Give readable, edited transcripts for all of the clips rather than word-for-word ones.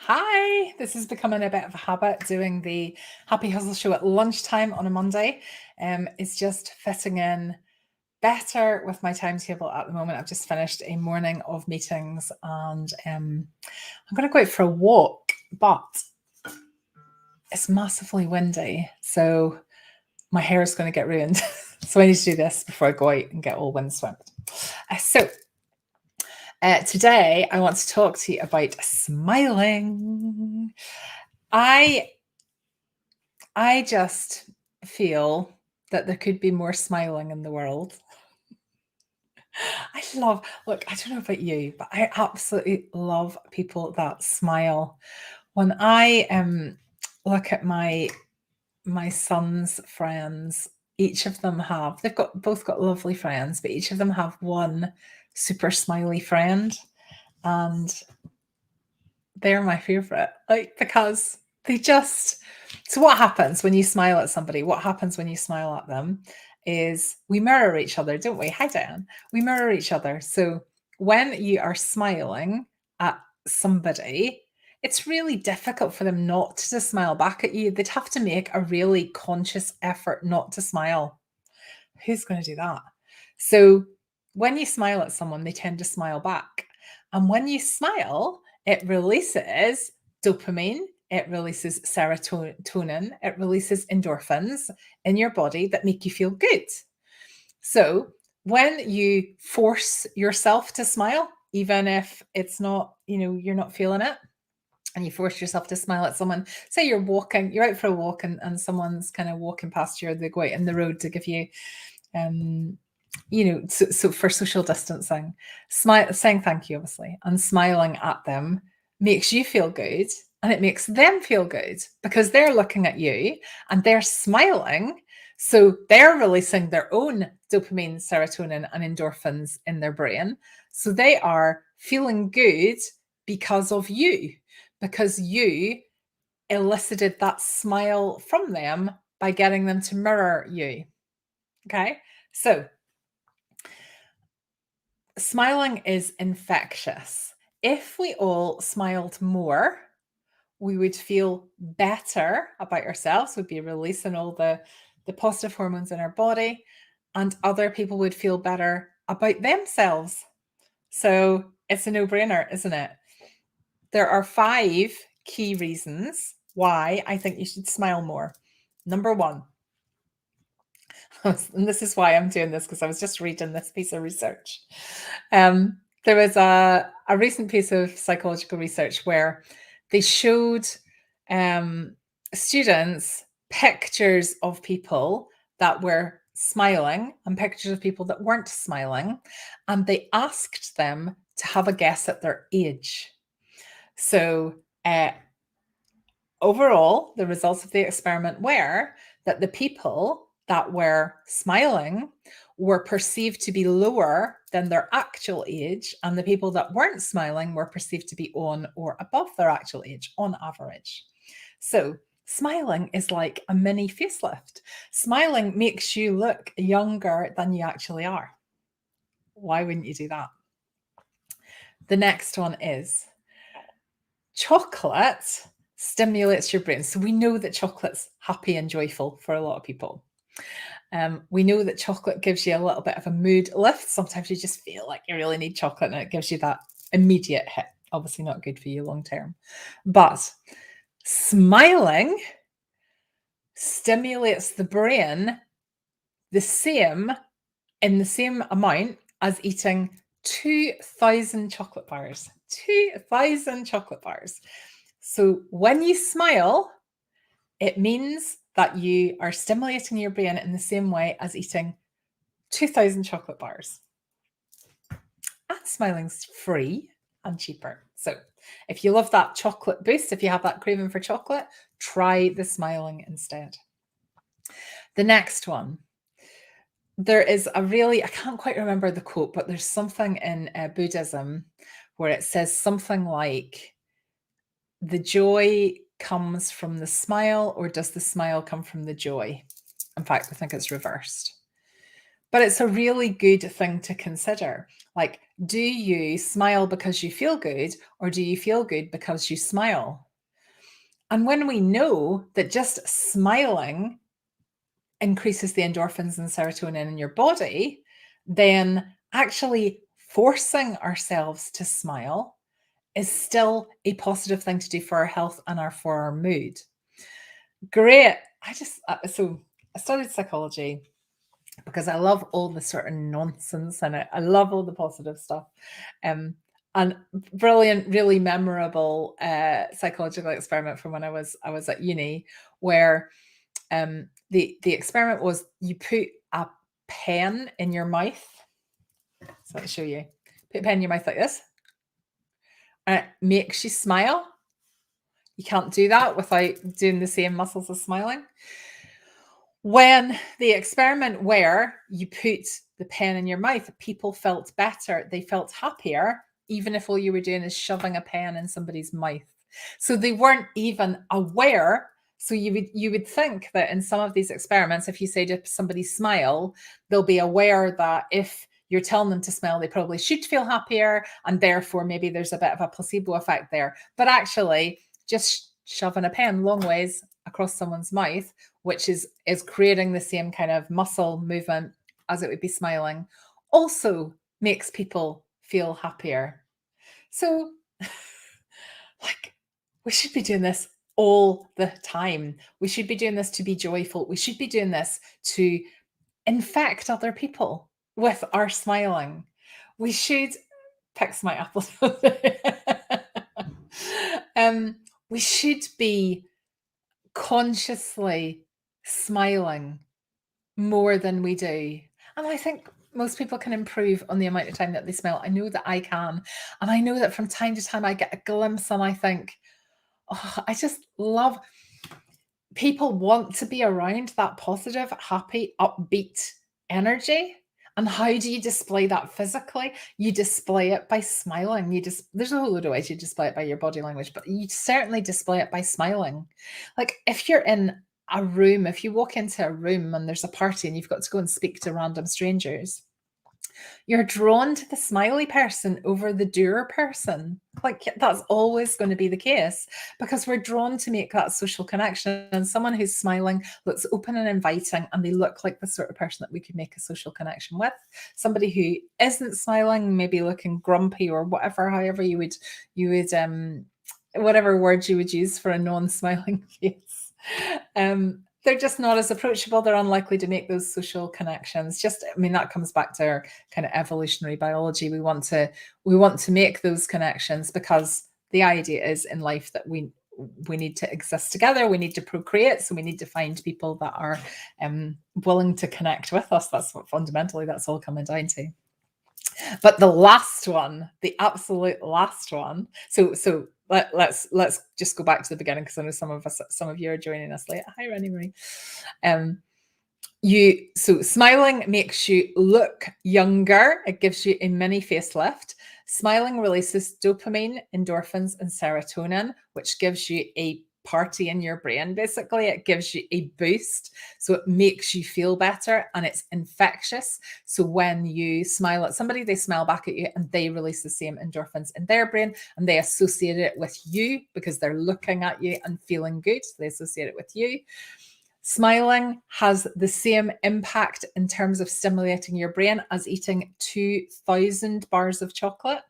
Hi, this is becoming a bit of a habit doing the Happy Hustle show at lunchtime on a Monday. It's just fitting in better with my timetable at the moment. I've just finished a morning of meetings and I'm going to go out for a walk, but it's massively windy. So my hair is going to get ruined. So I need to do this before I go out and get all windswept. Today, I want to talk to you about smiling. I just feel that there could be more smiling in the world. Look, I don't know about you, but I absolutely love people that smile. When I look at my son's friends, each of them they've both got lovely friends, but each of them have one super smiley friend. And they're my favorite, because so what happens when you smile at somebody? What happens when you smile at them is we mirror each other, don't we? Hi, Diane. We mirror each other. So when you are smiling at somebody, it's really difficult for them not to smile back at you. They'd have to make a really conscious effort not to smile. Who's going to do that? So when you smile at someone, they tend to smile back. And when you smile, it releases dopamine, it releases serotonin, it releases endorphins in your body that make you feel good. So when you force yourself to smile, even if it's not, you're not feeling it, and you force yourself to smile at someone, say you're out for a walk and someone's kind of walking past you, or they go out in the road to give you so for social distancing, saying thank you, obviously, and smiling at them makes you feel good, and it makes them feel good because they're looking at you and they're smiling. So they're releasing their own dopamine, serotonin, and endorphins in their brain. So they are feeling good because of you, because you elicited that smile from them by getting them to mirror you. Okay. So smiling is infectious. If we all smiled more, we would feel better about ourselves. We'd be releasing all the positive hormones in our body, and other people would feel better about themselves. So it's a no-brainer, isn't it? There are 5 key reasons why I think you should smile more. Number 1, and this is why I'm doing this, because I was just reading this piece of research. There was a recent piece of psychological research where they showed students pictures of people that were smiling and pictures of people that weren't smiling, and they asked them to have a guess at their age. So overall, the results of the experiment were that the people that were smiling were perceived to be lower than their actual age, and the people that weren't smiling were perceived to be on or above their actual age on average. So smiling is like a mini facelift. Smiling makes you look younger than you actually are. Why wouldn't you do that? The next one is chocolate stimulates your brain. So we know that chocolate's happy and joyful for a lot of people. We know that chocolate gives you a little bit of a mood lift. Sometimes you just feel like you really need chocolate and it gives you that immediate hit. Obviously not good for you long term. But smiling stimulates the brain in the same amount as eating 2,000 chocolate bars. 2,000 chocolate bars. So when you smile, it means that you are stimulating your brain in the same way as eating 2,000 chocolate bars. And smiling's free and cheaper. So if you love that chocolate boost, if you have that craving for chocolate, try the smiling instead. The next one. There is I can't quite remember the quote, but there's something in Buddhism where it says something like, the joy comes from the smile, or does the smile come from the joy? In fact, I think it's reversed. But it's a really good thing to consider. Like, do you smile because you feel good, or do you feel good because you smile? And when we know that just smiling increases the endorphins and serotonin in your body, then actually forcing ourselves to smile is still a positive thing to do for our health and for our mood. Great. So I studied psychology because I love all the sort of nonsense in it. I love all the positive stuff. Um, and brilliant, really memorable psychological experiment from when I was at uni, where the experiment was you put a pen in your mouth. So let me show you. Put a pen in your mouth like this, and it makes you smile. You can't do that without doing the same muscles as smiling. When the experiment where you put the pen in your mouth, people felt better. They felt happier, even if all you were doing is shoving a pen in somebody's mouth. So they weren't even aware. So you would think that in some of these experiments, if you say to somebody smile, they'll be aware that if you're telling them to smile, they probably should feel happier, and therefore maybe there's a bit of a placebo effect there. But actually, just shoving a pen long ways across someone's mouth, which is creating the same kind of muscle movement as it would be smiling, also makes people feel happier. So, like, we should be doing this all the time. We should be doing this to be joyful. We should be doing this to infect other people with our smiling. We should pick my apples. We should be consciously smiling more than we do. And I think most people can improve on the amount of time that they smile. I know that I can. And I know that from time to time I get a glimpse and I think, oh, I just love people want to be around that positive, happy, upbeat energy. And how do you display that physically? You display it by smiling. There's a whole load of ways you display it by your body language, but you certainly display it by smiling. Like if you're in a room, if you walk into a room and there's a party and you've got to go and speak to random strangers, you're drawn to the smiley person over the dour person. Like that's always going to be the case because we're drawn to make that social connection. And someone who's smiling looks open and inviting, and they look like the sort of person that we could make a social connection with. Somebody who isn't smiling, maybe looking grumpy or whatever, however you would whatever words you would use for a non-smiling face. They're just not as approachable. They're unlikely to make those social connections. That comes back to our kind of evolutionary biology. We want to make those connections because the idea is in life that we need to exist together. We need to procreate. So we need to find people that are willing to connect with us. That's what fundamentally that's all coming down to. But the last one, the absolute last one. So let's just go back to the beginning because I know some of you are joining us late. Hi, Rennie Marie. So smiling makes you look younger. It gives you a mini facelift. Smiling releases dopamine, endorphins, and serotonin, which gives you a party in your brain. Basically, it gives you a boost. So it makes you feel better and it's infectious. So when you smile at somebody, they smile back at you and they release the same endorphins in their brain and they associate it with you because they're looking at you and feeling good. So they associate it with you. Smiling has the same impact in terms of stimulating your brain as eating 2,000 bars of chocolate.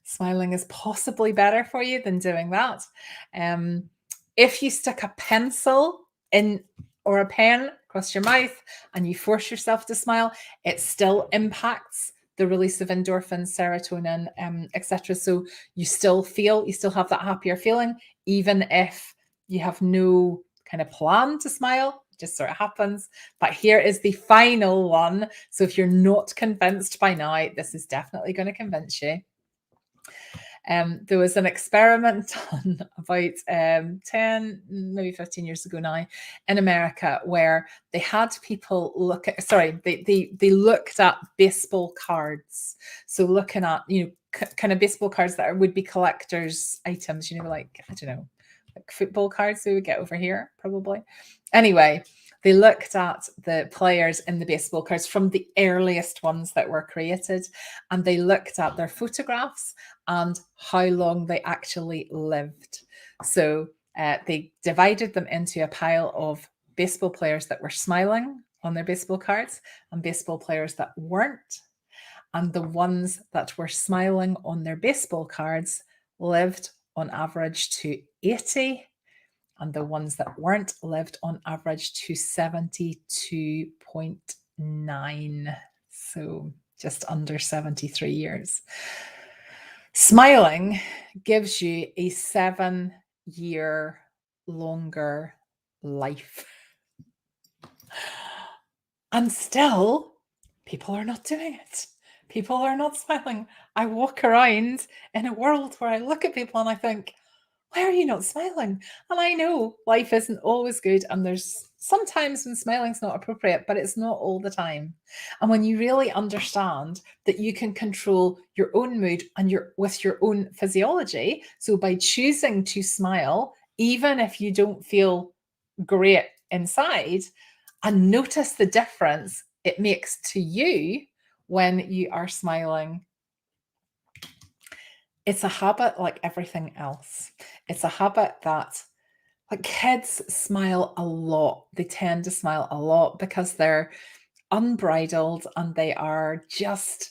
Smiling is possibly better for you than doing that. If you stick a pencil in or a pen across your mouth and you force yourself to smile, it still impacts the release of endorphins, serotonin, etc. So you still have that happier feeling, even if you have no kind of plan to smile. It just sort of happens. But here is the final one. So if you're not convinced by now, this is definitely going to convince you. There was an experiment done about 10, maybe 15 years ago now in America where they had people they looked at baseball cards. So looking at, kind of baseball cards that would be collector's items, like, I don't know, like football cards we would get over here, probably. Anyway, they looked at the players in the baseball cards from the earliest ones that were created, and they looked at their photographs and how long they actually lived. So they divided them into a pile of baseball players that were smiling on their baseball cards and baseball players that weren't. And the ones that were smiling on their baseball cards lived on average to 80, and the ones that weren't lived on average to 72.9. So just under 73 years. Smiling gives you a 7-year longer life. And still, people are not doing it. People are not smiling. I walk around in a world where I look at people and I think, why are you not smiling? And I know life isn't always good, and there's sometimes when smiling's not appropriate, but it's not all the time. And when you really understand that you can control your own mood and with your own physiology, so by choosing to smile, even if you don't feel great inside, and notice the difference it makes to you when you are smiling. It's a habit like everything else. It's a habit that, like, kids smile a lot. They tend to smile a lot because they're unbridled and they are just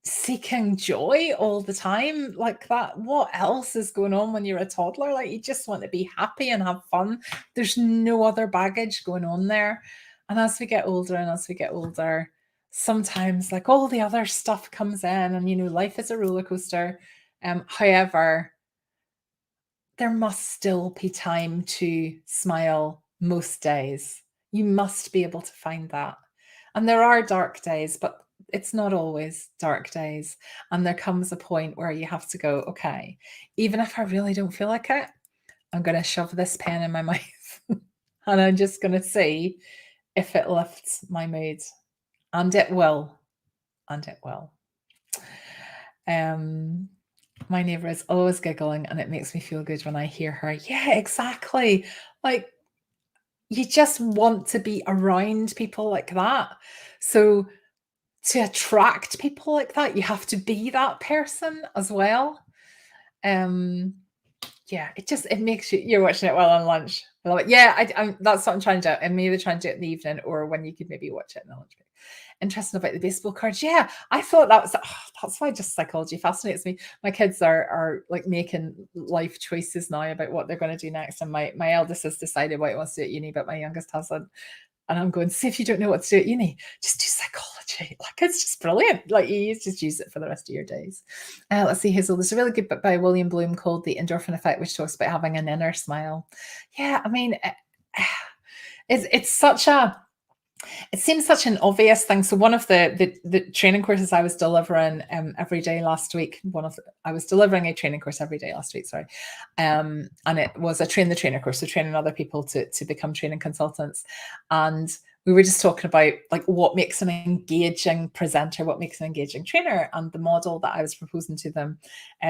seeking joy all the time. Like that, what else is going on when you're a toddler? Like, you just want to be happy and have fun. There's no other baggage going on there. And as we get older and as we get older, sometimes like all the other stuff comes in, and life is a roller coaster. However, there must still be time to smile most days. You must be able to find that. And there are dark days, but it's not always dark days. And there comes a point where you have to go, okay, even if I really don't feel like it, I'm going to shove this pen in my mouth and I'm just going to see if it lifts my mood. And it will. And it will. My neighbor is always giggling, and it makes me feel good when I hear her. Yeah, exactly. Like, you just want to be around people like that. So to attract people like that, you have to be that person as well. Yeah, it makes you're watching it while on lunch. I love it. Yeah, that's what I'm trying to do. I'm maybe trying to do it in the evening, or when you could maybe watch it in the lunch break. Interesting about the baseball cards. Yeah, I thought that's why just psychology fascinates me. My kids are like making life choices now about what they're going to do next, and my eldest has decided what he wants to do at uni, but my youngest hasn't. And I'm going, see, if you don't know what to do at uni, just do psychology. Like, it's just brilliant. Like, you just use it for the rest of your days. Let's see, Hazel. There's a really good book by William Bloom called The Endorphin Effect, which talks about having an inner smile. Yeah, I mean, it's such a... It seems such an obvious thing. So one of the training courses I was delivering every day last week, I was delivering a training course every day last week, sorry. And it was a train the trainer course, so training other people to become training consultants. And we were just talking about like what makes an engaging presenter, what makes an engaging trainer. And the model that I was proposing to them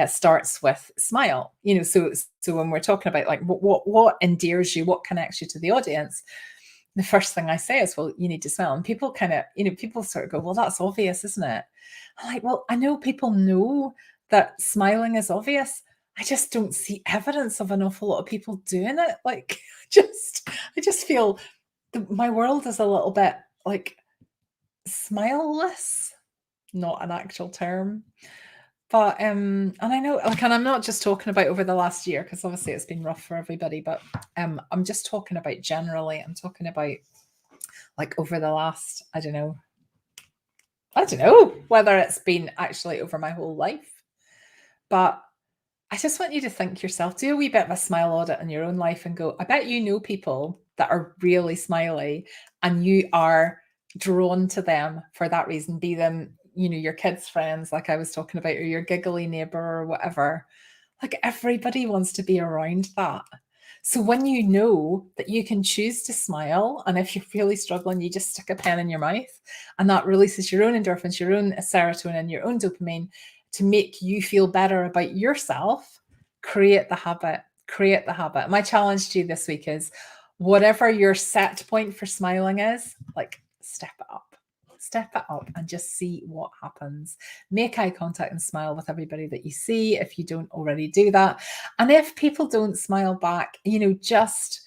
starts with smile. So when we're talking about like what endears you, what connects you to the audience, the first thing I say is, well, you need to smile. And people kind of, people sort of go, well, that's obvious, isn't it? I'm like, well, I know people know that smiling is obvious. I just don't see evidence of an awful lot of people doing it. Like, I just feel my world is a little bit like smileless, not an actual term. But and I know, like, and I'm not just talking about over the last year, because obviously it's been rough for everybody, but I'm just talking about generally. I'm talking about like over the last, I don't know whether it's been actually over my whole life, but I just want you to think yourself, do a wee bit of a smile audit in your own life and go, I bet you know people that are really smiley and you are drawn to them for that reason, be them, your kids' friends, like I was talking about, or your giggly neighbor or whatever. Like, everybody wants to be around that. So when you know that you can choose to smile, and if you're really struggling, you just stick a pen in your mouth, and that releases your own endorphins, your own serotonin, your own dopamine to make you feel better about yourself. Create the habit, create the habit. My challenge to you this week is whatever your set point for smiling is, like step it up. Step it up and just see what happens. Make eye contact and smile with everybody that you see if you don't already do that. And if people don't smile back, just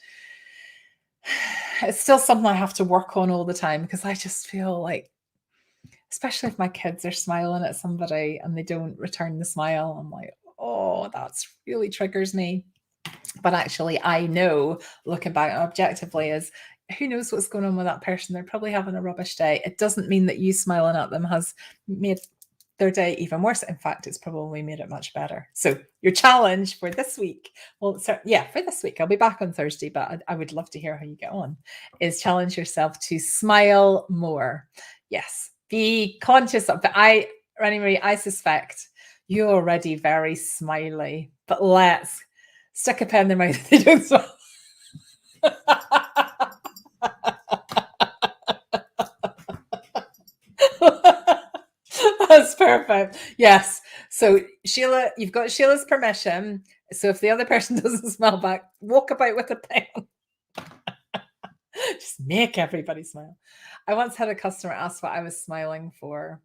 it's still something I have to work on all the time, because I just feel like, especially if my kids are smiling at somebody and they don't return the smile, I'm like, oh, that's really triggers me. But actually, I know, looking back objectively, is who knows what's going on with that person? They're probably having a rubbish day. It doesn't mean that you smiling at them has made their day even worse. In fact, it's probably made it much better. So your challenge for this week, for this week, I'll be back on Thursday, but I would love to hear how you get on, is challenge yourself to smile more. Yes, be conscious of it. Rani Marie, I suspect you're already very smiley, but let's stick a pen in their mouth if they don't smile. That's perfect. Yes. So Sheila, you've got Sheila's permission. So if the other person doesn't smile back, walk about with a pen. Just make everybody smile. I once had a customer ask what I was smiling for.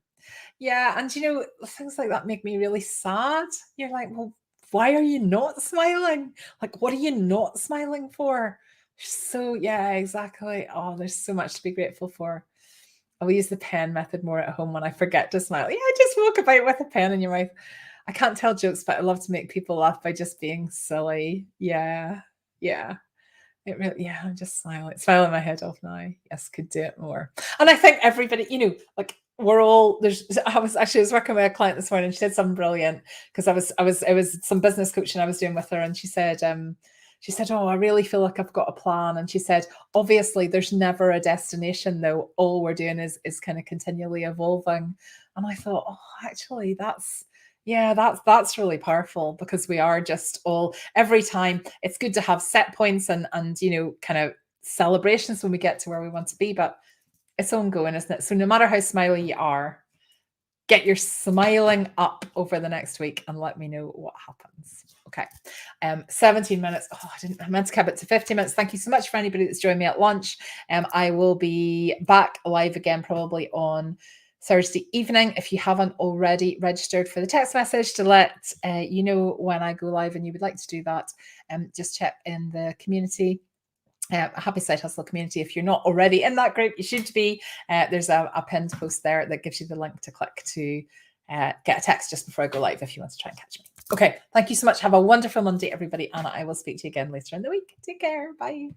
Yeah, and things like that make me really sad. You're like, well, why are you not smiling? Like, what are you not smiling for? So yeah, exactly. Oh, there's so much to be grateful for. I will use the pen method more at home when I forget to smile. Yeah, just walk about with a pen in your mouth. I can't tell jokes, but I love to make people laugh by just being silly. Yeah. Yeah. It really, yeah, I'm just smiling my head off now. Yes, could do it more. And I think everybody, like we're all I was working with a client this morning. She said something brilliant, because it was some business coaching I was doing with her, and she said, oh, I really feel like I've got a plan. And she said, obviously there's never a destination though. All we're doing is kind of continually evolving. And I thought, oh, actually that's really powerful, because we are just all, every time, it's good to have set points and kind of celebrations when we get to where we want to be, but it's ongoing, isn't it? So no matter how smiley you are, get your smiling up over the next week and let me know what happens. Okay. 17 minutes. Oh, I meant to keep it to 50 minutes. Thank you so much for anybody that's joined me at lunch. I will be back live again probably on Thursday evening. If you haven't already registered for the text message to let you know when I go live and you would like to do that, just check in the community. Happy Side Hustle community. If you're not already in that group, you should be. There's a pinned post there that gives you the link to click to get a text just before I go live if you want to try and catch me. Okay, thank you so much. Have a wonderful Monday, everybody, and I will speak to you again later in the week. Take care. Bye.